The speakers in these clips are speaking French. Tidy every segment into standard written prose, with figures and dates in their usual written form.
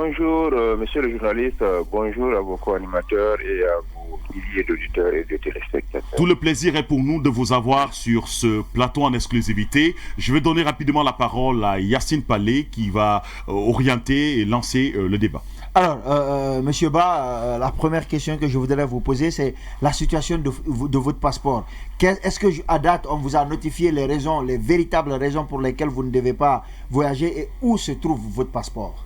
bonjour, monsieur le journaliste, bonjour à vos co-animateurs et à vos milliers d'auditeurs et de téléspectateurs. Tout le plaisir est pour nous de vous avoir sur ce plateau en exclusivité. Je vais donner rapidement la parole à Yacine Palé qui va orienter et lancer le débat. Alors, Monsieur Ba, la première question que je voudrais vous poser, c'est la situation de votre passeport. Est-ce que à date, on vous a notifié les raisons, les véritables raisons pour lesquelles vous ne devez pas voyager et où se trouve votre passeport?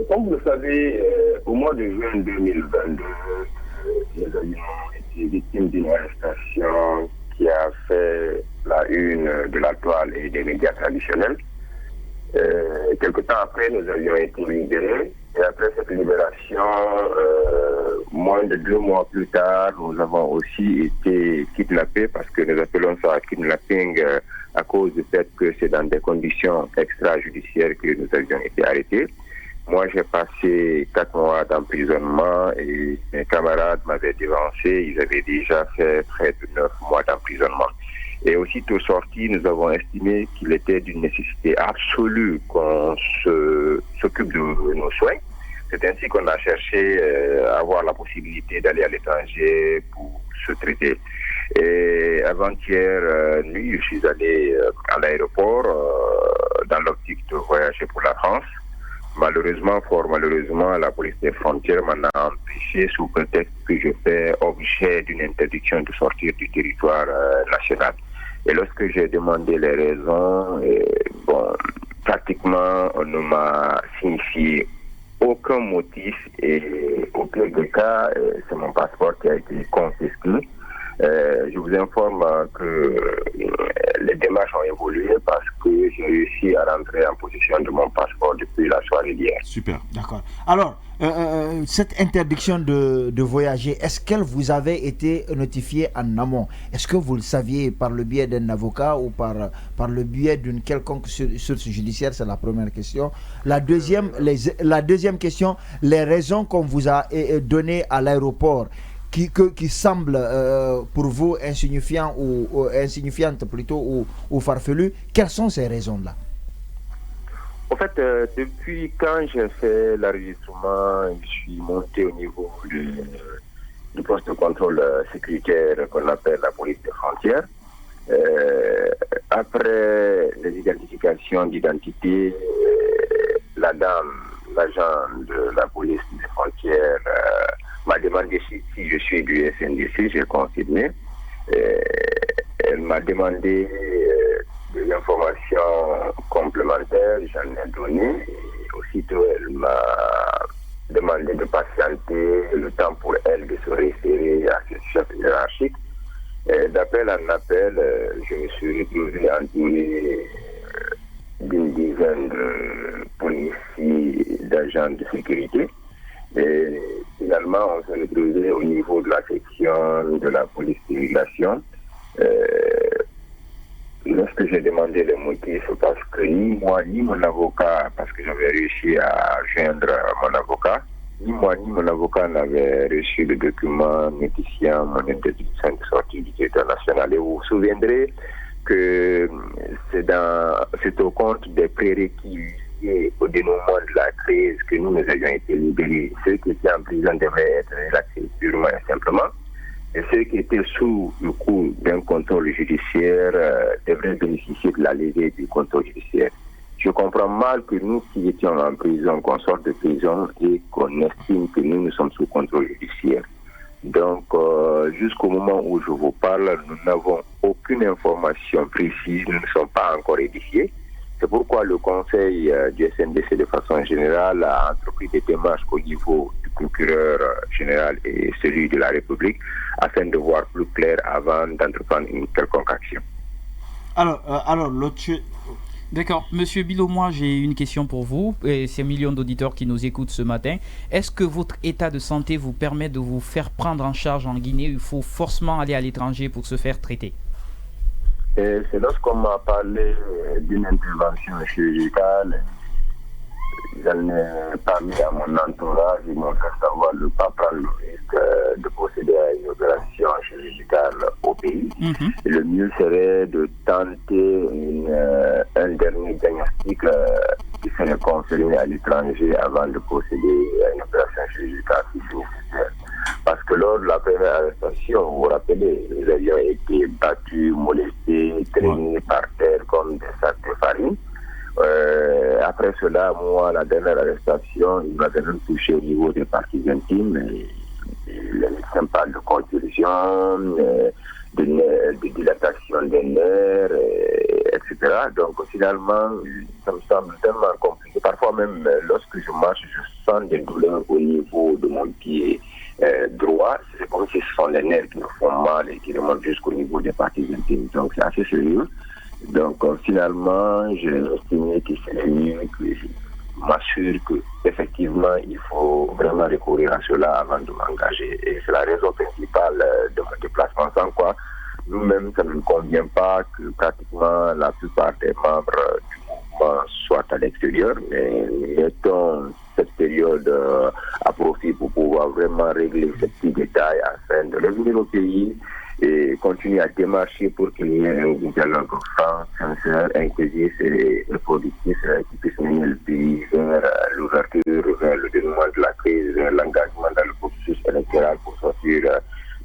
Comme vous le savez, au mois de juin 2022, nous avions été victimes d'une arrestation qui a fait la une de la toile et des médias traditionnels. Quelque temps après, nous avions été libérés. Et après cette libération, moins de 2 mois plus tard, nous avons aussi été kidnappés, parce que nous appelons ça kidnapping à cause du fait que c'est dans des conditions extrajudiciaires que nous avions été arrêtés. Moi, j'ai passé 4 mois d'emprisonnement et mes camarades m'avaient devancé. Ils avaient déjà fait près de 9 mois d'emprisonnement. Et aussitôt sortis, nous avons estimé qu'il était d'une nécessité absolue qu'on s'occupe de nos soins. C'est ainsi qu'on a cherché à avoir la possibilité d'aller à l'étranger pour se traiter. Et avant-hier nuit, je suis allé à l'aéroport dans l'optique de voyager pour la France. Malheureusement, fort malheureusement, la police des frontières m'en a empêché sous prétexte que je fais objet d'une interdiction de sortir du territoire national. Et lorsque j'ai demandé les raisons, pratiquement on ne m'a signifié aucun motif et au pire des cas, c'est mon passeport qui a été confisqué. Je vous informe que les démarches ont évolué parce que j'ai réussi à rentrer en possession de mon passeport depuis la soirée d'hier. Super. D'accord. Alors, cette interdiction de voyager, est-ce qu'elle vous avait été notifiée en amont? Est-ce que vous le saviez par le biais d'un avocat ou par le biais d'une quelconque source judiciaire? C'est la première question. La deuxième question, les raisons qu'on vous a données à l'aéroport, qui semble pour vous insignifiante plutôt ou farfelue, quelles sont ces raisons-là? En fait, depuis quand j'ai fait l'enregistrement, je suis monté au niveau du poste de contrôle sécuritaire qu'on appelle la police des frontières. Après les identifications d'identité, l'agent de la police des frontières m'a demandé si je suis du SNDC, j'ai confirmé. Elle m'a demandé des informations complémentaires, j'en ai donné. Et aussitôt, elle m'a demandé de patienter le temps pour elle de se référer à ce chef hiérarchique. D'appel en appel, je me suis retrouvé entouré d'une dizaine de policiers, d'agents de sécurité. Et finalement, on s'est retrouvé au niveau de la section de la police d'immigration. Lorsque j'ai demandé les motifs, parce que ni moi ni mon avocat, parce que j'avais réussi à joindre mon avocat, ni moi ni mon avocat n'avaient reçu le document notifiant mon interdiction de sortie du territoire national. Et vous vous souviendrez que c'est au compte des prérequis et au dénouement de la crise que nous avions été libérés. Ceux qui étaient en prison devraient être relaxés purement et simplement. Et ceux qui étaient sous le coup d'un contrôle judiciaire devraient bénéficier de la levée du contrôle judiciaire. Je comprends mal que nous qui étions en prison, qu'on sorte de prison et qu'on estime que nous sommes sous contrôle judiciaire. Donc, jusqu'au moment où je vous parle, nous n'avons aucune information précise, nous ne sommes pas encore édifiés. C'est pourquoi le Conseil du SNDC, de façon générale, a entrepris des démarches au niveau du procureur général et celui de la République, afin de voir plus clair avant d'entreprendre une quelconque action. Alors l'autre... D'accord. Monsieur Bilo, moi j'ai une question pour vous, et ces millions d'auditeurs qui nous écoutent ce matin. Est-ce que votre état de santé vous permet de vous faire prendre en charge en Guinée? Il faut forcément aller à l'étranger pour se faire traiter? Et c'est lorsqu'on m'a parlé d'une intervention chirurgicale, j'en ai parlé à mon entourage, ils m'ont fait savoir de ne pas prendre le risque de procéder à une opération chirurgicale au pays. Et le mieux serait de tenter un dernier diagnostic qui serait confirmé à l'étranger avant de procéder à une opération chirurgicale si c'est nécessaire. Parce que lors de la première arrestation, vous vous rappelez, nous avions été battus, molestés, traînés par terre comme des sacs de farine. Après cela, moi, la dernière arrestation, il m'avait même touché au niveau des parties intimes. Les médecins parlent de contusion, de dilatation des nerfs, etc. Donc finalement, ça me semble tellement compliqué. Parfois même, lorsque je marche, je sens des douleurs au niveau de mon pied droit. C'est comme si ce sont les nerfs qui me font mal et qui remontent jusqu'au niveau des parties intimes. Donc c'est assez sérieux. Donc finalement, j'ai estimé qu'il serait mieux que je m'assure qu'effectivement, il faut vraiment recourir à cela avant de m'engager. Et c'est la raison principale de mon déplacement, sans quoi nous-mêmes, ça ne nous convient pas que pratiquement la plupart des membres du mouvement soient à l'extérieur, mais mettons cette période à profit pour pouvoir vraiment régler ces petits détails afin de revenir au pays et continuer à démarcher pour qu'il y ait un dialogue franc, sincère, inclusif et productif qui puisse mener le pays vers l'ouverture, vers le dénouement de la crise, vers l'engagement dans le processus électoral pour sortir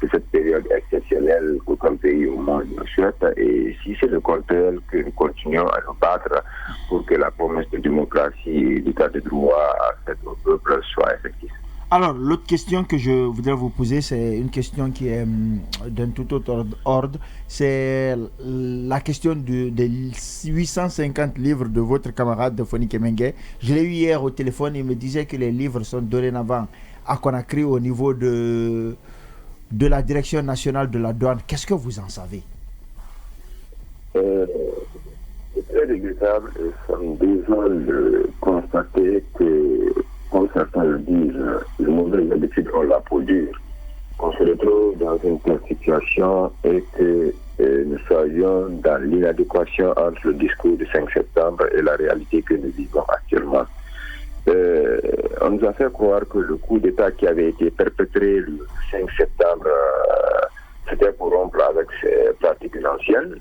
de cette période exceptionnelle qu'aucun pays au monde nous souhaite. Et si c'est le contraire, que nous continuons à nous battre pour que la promesse de démocratie et d'état de droit faite au peuple soit effective. Alors, l'autre question que je voudrais vous poser, c'est une question qui est d'un tout autre ordre. C'est la question des 850 livres de votre camarade de Foni Kemengue. Je l'ai eu hier au téléphone, il me disait que les livres sont dorénavant à Conakry au niveau de la Direction nationale de la douane. Qu'est-ce que vous en savez? C'est très regrettable et ça me désole de constater que, comme certains le disent, les mauvaises habitudes ont la peau dure. On se retrouve dans une telle situation et que nous soyons dans l'inadéquation entre le discours du 5 septembre et la réalité que nous vivons actuellement. On nous a fait croire que le coup d'État qui avait été perpétré le 5 septembre, c'était pour rompre avec ces pratiques anciennes.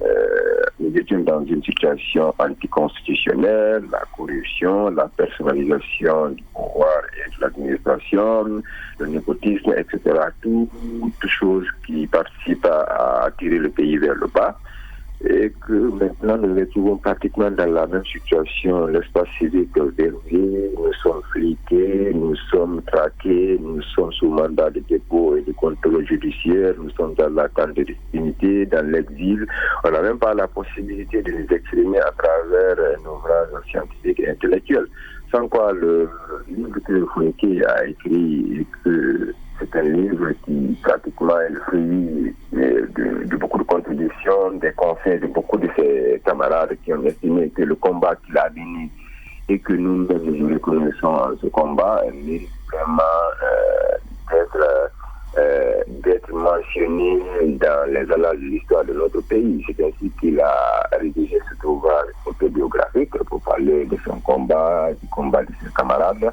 Nous étions dans une situation anticonstitutionnelle, la corruption, la personnalisation du pouvoir et de l'administration, le népotisme, etc. Toutes choses qui participent à tirer le pays vers le bas. Et que maintenant nous nous retrouvons pratiquement dans la même situation. L'espace civique verrouillé, nous sommes fliqués, nous sommes traqués, nous sommes sous mandat de dépôt et de contrôle judiciaire, nous sommes dans l'attente de dignité, dans l'exil. On n'a même pas la possibilité de nous exprimer à travers nos ouvrages scientifiques et intellectuels. Sans quoi le livre que Fouquet a écrit, et que c'est un livre qui pratiquement est le fruit de beaucoup de contributions, des conseils de beaucoup de ses camarades qui ont estimé que le combat qu'il a mené et que nous-mêmes nous reconnaissons ce combat mérite vraiment d'être mentionné dans les annales de l'histoire de notre pays. C'est ainsi qu'il a rédigé cet ouvrage autobiographique pour parler de son combat, du combat de ses camarades.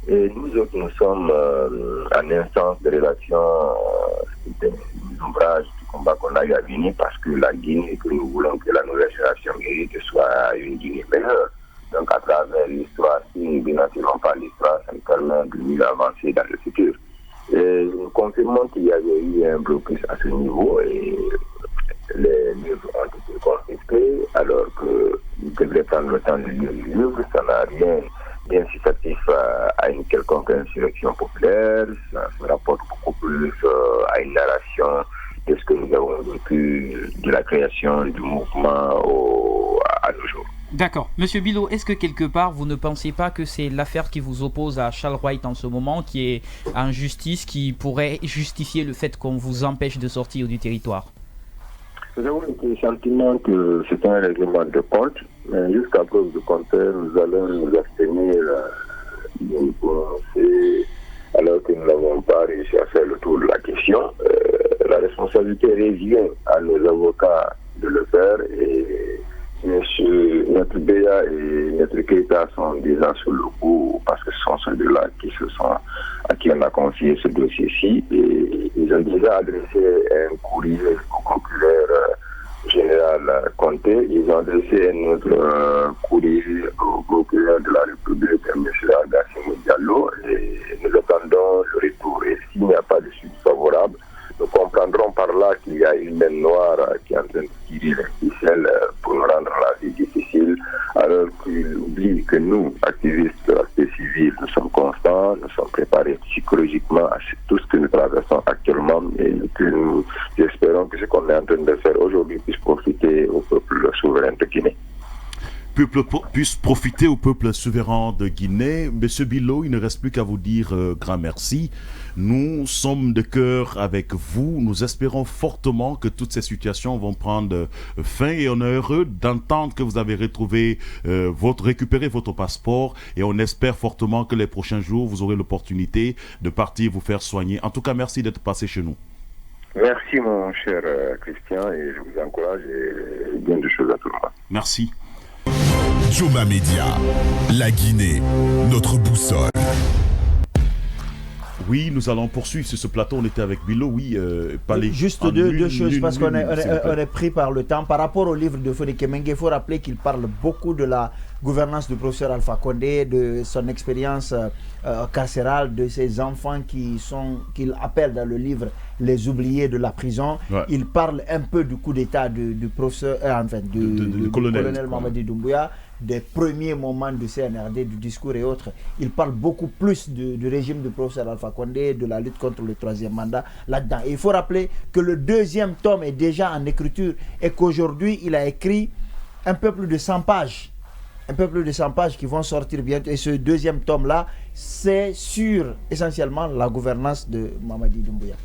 Et nous autres, nous sommes en instance de relation des ouvrages du combat qu'on a eu à Guinée, parce que la Guinée que nous voulons que la nouvelle génération mérite soit une Guinée meilleure. Donc à travers l'histoire, si nous ne dénaturons pas l'histoire, ça nous permet de mieux avancer dans le futur. Et nous confirmons qu'il y avait eu un blocus à ce niveau et les livres ont été confisqués alors qu'ils devraient prendre le temps de lire les livres. Ça n'a rien d'incitatif à une quelconque insurrection populaire. Ça se rapporte beaucoup plus à une narration de ce que nous avons vécu de la création du mouvement à nos jours. D'accord. Monsieur Bilo, est-ce que quelque part vous ne pensez pas que c'est l'affaire qui vous oppose à Charles White en ce moment qui est en justice, qui pourrait justifier le fait qu'on vous empêche de sortir du territoire? Nous avons le sentiment que c'est un règlement de compte, mais jusqu'à preuve du contraire, nous allons nous abstenir de nous prononcer alors que nous n'avons pas réussi à faire le tour de la question. La responsabilité revient à nos avocats de le faire et Maître Béa et Maître Keita sont déjà sur le coup parce que ce sont ceux-là à qui on a confié ce dossier-ci et ils ont déjà adressé un courrier au procureur général Conté. Ils ont laissé un autre courrier au procureur de la République, M. Agassimou Diallo, et nous attendons le retour. Et s'il n'y a pas de suite favorable, nous comprendrons par là qu'il y a une main noire qui est en train de tirer les ficelles pour nous rendre la vie difficile, alors qu'il oublie que nous, activistes de la société civile, nous sommes constants, nous sommes préparés psychologiquement à tout ce que nous traversons actuellement et que nous espérons que ce qu'on est en train de faire aujourd'hui puisse profiter au peuple souverain de Guinée. Puisse profiter au peuple souverain de Guinée. Monsieur Bilo, il ne reste plus qu'à vous dire grand merci. Nous sommes de cœur avec vous. Nous espérons fortement que toutes ces situations vont prendre fin et on est heureux d'entendre que vous avez récupéré votre passeport et on espère fortement que les prochains jours, vous aurez l'opportunité de partir vous faire soigner. En tout cas, merci d'être passé chez nous. Merci mon cher Christian et je vous encourage et bien de choses à tout le monde. Merci. Joma Média, la Guinée, notre boussole. Oui, nous allons poursuivre sur ce plateau. On était avec Bilo, oui. Juste deux choses, parce qu'on est pris par le temps. Par rapport au livre de Fodé Kemengue, il faut rappeler qu'il parle beaucoup de la gouvernance du professeur Alpha Condé, de son expérience carcérale, de ses enfants qu'il appelle dans le livre les oubliés de la prison. Ouais. Il parle un peu du coup d'état du professeur, du colonel Mamadi Doumbouya, des premiers moments du CNRD, du discours et autres. Il parle beaucoup plus du régime du professeur Alpha Condé, de la lutte contre le troisième mandat là-dedans. Et il faut rappeler que le deuxième tome est déjà en écriture et qu'aujourd'hui, il a écrit un peu plus de 100 pages. Un peu plus de 100 pages qui vont sortir bientôt. Et ce deuxième tome-là, c'est sur essentiellement la gouvernance de Mamadi Doumbouya.